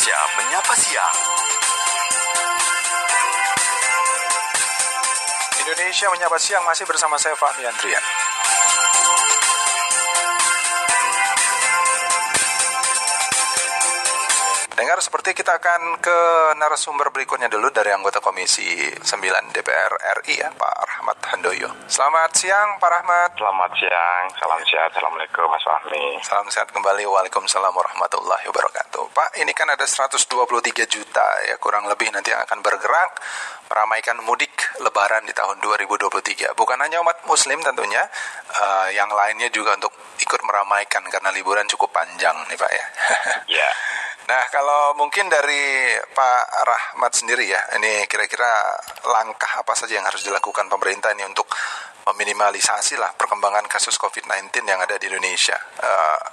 Indonesia Menyapa Siang. Indonesia Menyapa Siang masih bersama saya Fahmi Andrian. Dengar, seperti kita akan ke narasumber berikutnya dulu dari anggota Komisi 9 DPR RI ya, Pak Rahmat Handoyo. Selamat siang Pak Rahmat. Selamat siang, salam sehat, Assalamualaikum Mas Fahmi. Salam sehat kembali, Waalaikumsalam warahmatullahi wabarakatuh. Pak, ini kan ada 123 juta ya kurang lebih nanti yang akan bergerak meramaikan mudik Lebaran di tahun 2023. Bukan hanya umat Muslim tentunya, yang lainnya juga untuk ikut meramaikan karena liburan cukup panjang nih Pak ya. Ya. Nah, kalau mungkin dari Pak Rahmat sendiri ya, ini kira-kira langkah apa saja yang harus dilakukan pemerintah ini untuk meminimalisasi lah perkembangan kasus COVID-19 yang ada di Indonesia.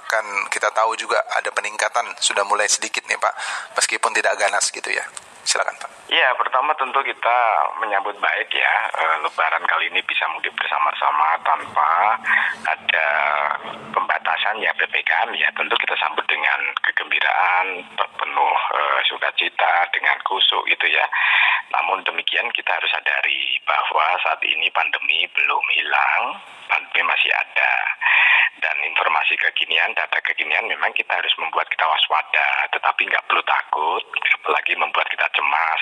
Kan kita tahu juga ada peningkatan, sudah mulai sedikit nih Pak, meskipun tidak ganas gitu ya. Silakan Pak. Ya, pertama tentu kita menyambut baik ya, Lebaran kali ini bisa mudik bersama-sama tanpa ada pembatasan ya, PPKM ya. Tentu kita sambut dengan kegembiraan, penuh sukacita, dengan khusyuk gitu ya. Namun demikian kita harus sadari bahwa saat ini pandemi belum hilang, pandemi masih ada. Dan informasi kekinian, data kekinian memang kita harus membuat kita waspada, tetapi nggak perlu takut, apalagi membuat kita cemas.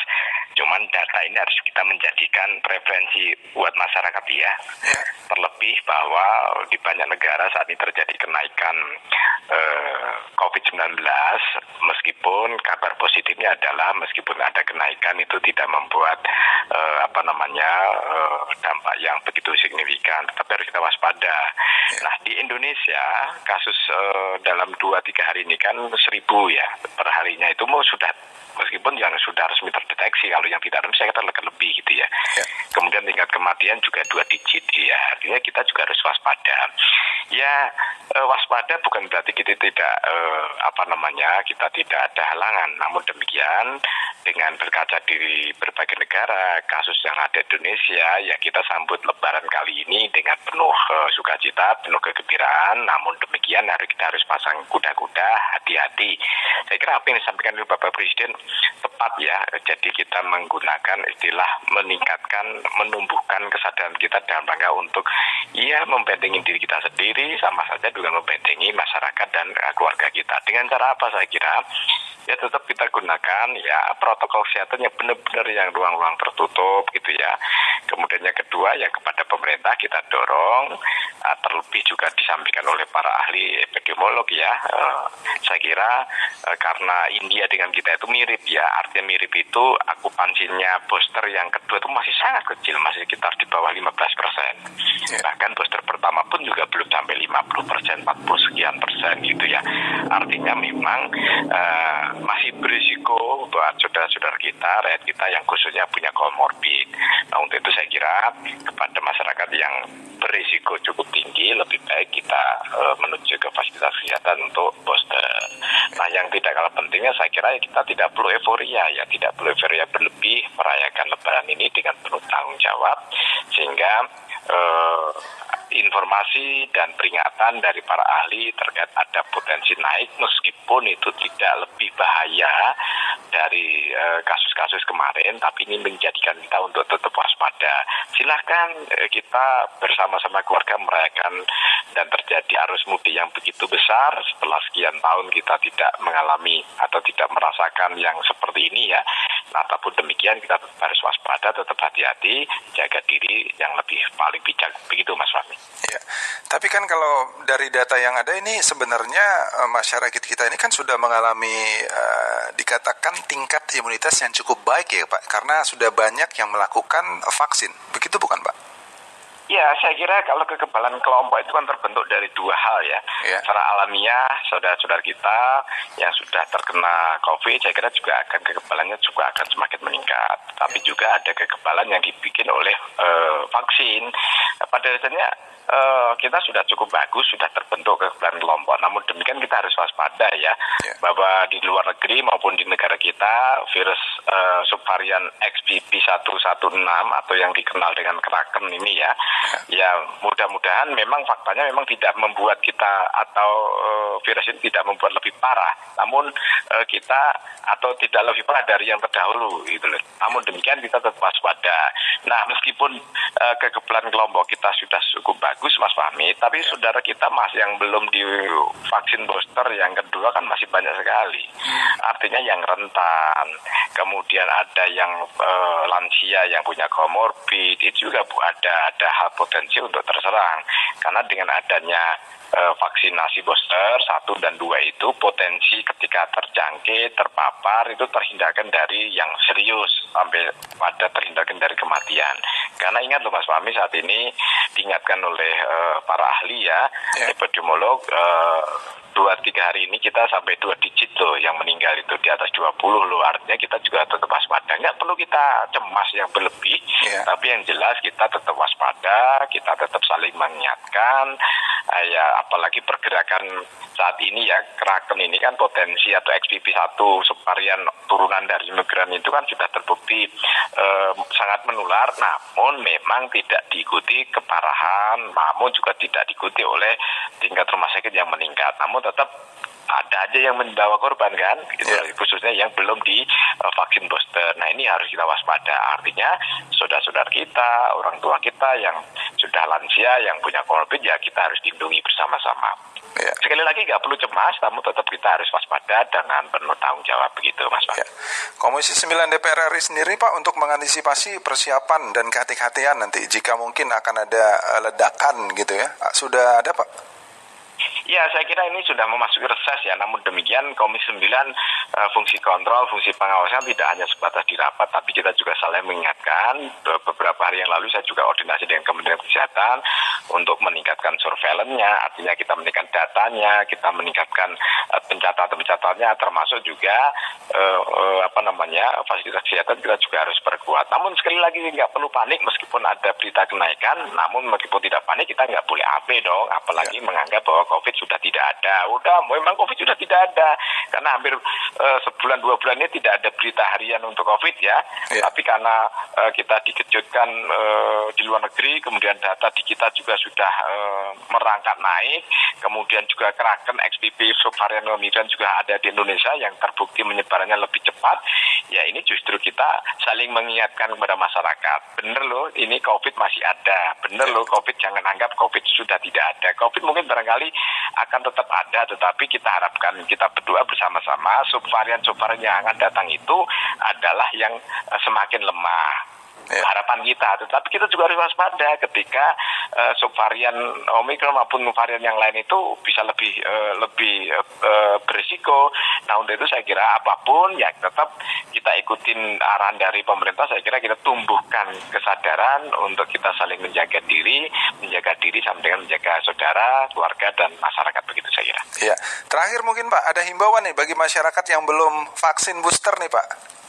Cuman data ini harus kita menjadikan preferensi buat masyarakat ya. Terlebih bahwa di banyak negara saat ini terjadi kenaikan COVID-19, meskipun kabar positifnya adalah meskipun ada kenaikan itu tidak membuat dampak yang begitu signifikan, tetapi harus kita waspada. Nah, di Indonesia kasus dalam 2-3 hari ini kan 1.000 ya per harinya, itu sudah, meskipun yang sudah resmi terdeteksi, kalau yang tidak resmi saya kata lebih gitu ya. Kemudian tingkat kematian juga 2 digit ya, artinya kita juga harus waspada. Ya, waspada bukan berarti kita tidak kita tidak ada halangan. Namun demikian, dengan berkaca di berbagai negara, kasus yang ada di Indonesia, ya kita sambut Lebaran kali ini dengan penuh sukacita, penuh kegembiraan. Namun demikian, kita harus pasang kuda-kuda, hati-hati. Saya kira apa yang disampaikan oleh Bapak Presiden tepat ya. Jadi kita menggunakan istilah menumbuhkan kesadaran kita dalam rangka untuk membentengi diri kita sendiri, sama saja juga membentengi masyarakat dan keluarga kita. Dengan cara apa saya kira? Ya tetap kita gunakan ya protokol kesehatan yang benar-benar yang ruang-ruang tertutup gitu ya. Kemudian yang kedua ya kepada pemerintah kita dorong, terlebih juga disampaikan oleh para ahli epidemiolog ya. Saya kira karena India dengan kita itu mirip ya, artinya mirip itu akupansinya booster yang kedua itu masih sangat kecil, masih sekitar di bawah 15%. Bahkan booster pertama pun juga belum sampai 50%, 40 sekian persen gitu ya. Artinya memang masih berisiko buat saudara-saudara kita, rakyat kita yang khususnya punya komorbid. Nah, untuk itu saya kira kepada masyarakat yang berisiko cukup tinggi, lebih baik kita menuju ke fasilitas kesehatan untuk booster. Nah, yang tidak kalah pentingnya saya kira kita tidak perlu euforia ya, tidak perlu euforia berlebih merayakan Lebaran ini dengan penuh tanggung jawab, sehingga informasi dan peringatan dari para ahli terkait ada potensi naik, meskipun itu tidak lebih bahaya dari kasus-kasus kemarin, tapi ini menjadikan kita untuk tetap waspada. Silahkan kita bersama-sama keluarga merayakan, dan terjadi arus mudik yang begitu besar setelah sekian tahun kita tidak mengalami atau tidak merasakan yang seperti ini ya. Nah, ataupun demikian kita tetap harus waspada, tetap hati-hati, jaga diri yang lebih paling bijak, begitu Mas Fahmi. Ya, tapi kan kalau dari data yang ada ini sebenarnya masyarakat kita ini kan sudah mengalami dikatakan tingkat imunitas yang cukup baik ya Pak, karena sudah banyak yang melakukan vaksin, begitu bukan Pak? Ya, saya kira kalau kekebalan kelompok itu kan terbentuk dari 2 hal ya. Secara alamiah, saudara-saudara kita yang sudah terkena COVID, saya kira juga kekebalannya juga akan semakin meningkat. Tapi juga ada kekebalan yang dibikin oleh vaksin. Pada dasarnya kita sudah cukup bagus, sudah terbentuk kekebalan kelompok. Namun demikian kita harus waspada ya, bahwa di luar negeri maupun di negara kita virus subvarian XBB.1.16 atau yang dikenal dengan Kraken ini ya mudah-mudahan memang faktanya memang tidak membuat kita atau virus ini tidak membuat lebih parah, namun kita atau tidak lebih parah dari yang terdahulu gitu loh. Namun demikian kita tetap waspada. Nah, meskipun kekebalan kelompok kita sudah cukup bagus Mas Fahmi, tapi saudara kita masih yang belum divaksin booster yang kedua kan masih banyak sekali. Artinya yang rentan, kemudian ada yang lansia yang punya komorbid, itu juga ada hal potensi untuk terserang. Karena dengan adanya vaksinasi booster 1 dan 2 itu potensi ketika terjangkit, terpapar itu terhindarkan dari yang serius sampai pada terhindarkan dari kematian. Karena ingat loh Mas Fahmi, saat ini diingatkan oleh para ahli epidemiolog, 2-3 hari ini kita sampai 2 digit loh yang meninggal itu di atas 20 loh, artinya kita juga tetap waspada. Nggak perlu kita cemas yang berlebih, tapi yang jelas kita tetap waspada, kita tetap saling mengingatkan. Apalagi pergerakan saat ini Kraken ini kan potensi atau XBB.1 subvarian turunan dari migran itu kan sudah terbukti sangat menular, namun memang tidak diikuti keparahan, namun juga tidak diikuti oleh tingkat rumah sakit yang meningkat. Namun tetap ada aja yang membawa korban kan, gitu, khususnya yang belum divaksin booster. Nah, ini harus kita waspada. Artinya saudara-saudara kita, orang tua kita yang sudah lansia, yang punya komorbid, kita harus lindungi bersama-sama. Sekali lagi nggak perlu cemas, namun tetap kita harus waspada dengan penuh tanggung jawab begitu, Mas Pak. Komisi 9 DPR RI sendiri Pak untuk mengantisipasi persiapan dan kehati-hatian nanti jika mungkin akan ada ledakan gitu sudah ada Pak? Ya, saya kira ini sudah memasuki reses namun demikian Komisi 9 fungsi kontrol, fungsi pengawasan tidak hanya sebatas di rapat, tapi kita juga saling mengingatkan. Beberapa hari yang lalu saya juga koordinasi dengan Kementerian Kesehatan untuk meningkatkan surveillance-nya, artinya kita meningkatkan datanya, kita meningkatkan pencatatan-pencatatannya, termasuk juga fasilitas kesehatan kita juga harus perkuat. Namun sekali lagi nggak perlu panik meskipun ada berita kenaikan, namun meskipun tidak panik kita nggak boleh abe dong, apalagi menganggap bahwa COVID sudah tidak ada. Memang COVID sudah tidak ada. Karena hampir sebulan 2 bulan ini tidak ada berita harian untuk COVID Tapi karena kita dikejutkan di luar negeri, kemudian data di kita juga sudah merangkak naik, kemudian juga Kraken XBB subvarian Omicron juga ada di Indonesia yang terbukti menyebarannya lebih cepat. Ini justru kita saling mengingatkan kepada masyarakat. Bener loh, ini COVID masih ada. Bener loh, COVID jangan anggap COVID sudah tidak ada. COVID mungkin barangkali akan tetap ada, tetapi kita harapkan, kita berdoa bersama-sama subvarian yang akan datang itu adalah yang semakin lemah. Harapan kita, tetapi kita juga harus waspada ketika subvarian Omicron maupun varian yang lain itu bisa lebih berisiko. Nah, untuk itu saya kira apapun tetap kita ikutin arahan dari pemerintah. Saya kira kita tumbuhkan kesadaran untuk kita saling menjaga diri sampai dengan menjaga saudara, keluarga dan masyarakat, begitu saya kira. Terakhir mungkin Pak, ada himbauan nih bagi masyarakat yang belum vaksin booster nih Pak.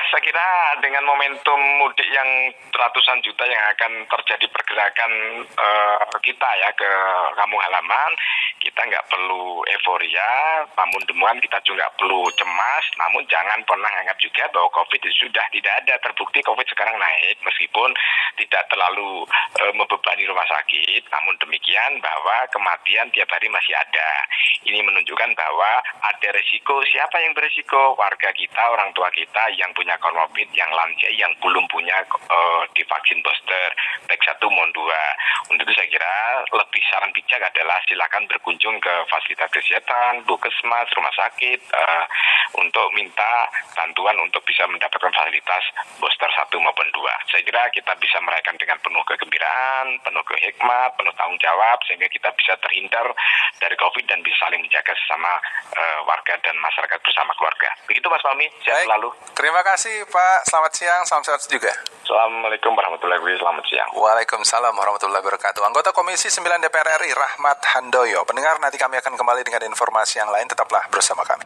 Saya kira dengan momentum mudik yang ratusan juta yang akan terjadi pergerakan kita ke kampung halaman, kita nggak perlu euforia, namun demikian kita juga perlu cemas, namun jangan pernah anggap juga bahwa COVID itu sudah tidak ada. Terbukti COVID sekarang naik, meskipun tidak terlalu membebani rumah sakit, namun demikian bahwa kematian tiap hari masih ada. Ini menunjukkan bahwa ada resiko. Siapa yang beresiko? Warga kita, orang tua kita yang punya komorbid, yang lansia, yang belum punya divaksin booster baik 1 maupun 2. Untuk itu saya kira lebih saran bijak adalah silakan berkunjung ke fasilitas kesehatan, puskesmas, rumah sakit untuk minta bantuan untuk bisa mendapatkan fasilitas booster 1 maupun 2. Saya kira kita bisa merayakan dengan penuh kegembiraan, penuh kehikmat, penuh tanggung jawab, sehingga kita bisa terhindar dari COVID dan bisa saling menjaga sesama warga dan masyarakat bersama keluarga. Begitu Mas Fahmi, sehat selalu. Terima kasih Pak, selamat siang, salam sehat juga. Assalamualaikum warahmatullahi wabarakatuh, selamat siang. Waalaikumsalam warahmatullahi wabarakatuh. Anggota Komisi 9 DPR RI Rahmat Handoyo. Pendengar, nanti kami akan kembali dengan informasi yang lain, tetaplah bersama kami.